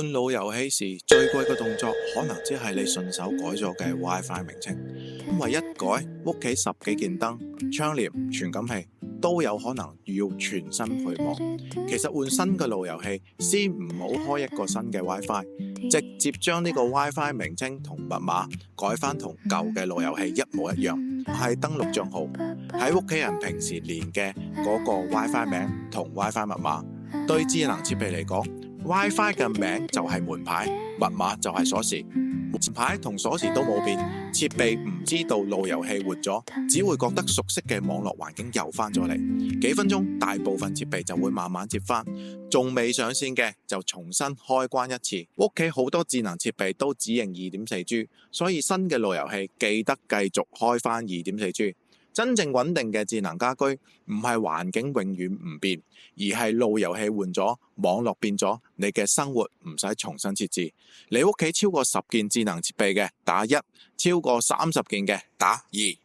換路由器時最貴嘅動作，可能只係你順手改咗嘅 WiFi 名稱，因為一改屋企十幾件燈、窗簾、傳感器都有可能要全新配網。其實換新嘅路由器，先唔好開一個新嘅 WiFi，直接將呢個 WiFi 名稱同密碼改翻同舊嘅路由器一模一樣，係登錄賬號喺屋企人平時連嘅嗰個 WiFi 名同 WiFi 密碼。對智能設備嚟講，WiFi 嘅名就係門牌，密碼就係鎖匙。門牌同鎖匙都冇變，設備唔知道路由器換咗，只會覺得熟悉嘅網絡環境又翻咗嚟。幾分鐘，大部分設備就會慢慢接翻，仲未上線嘅就重新開關一次。屋企好多智能設備都只認 2.4G， 所以新嘅路由器記得繼續開翻 2.4G。真正穩定嘅智能家居唔係環境永遠唔變，而係路由器換咗，網絡變咗，你嘅生活唔使重新設置。你屋企超過10件智能設備嘅打1，超過30件嘅打2。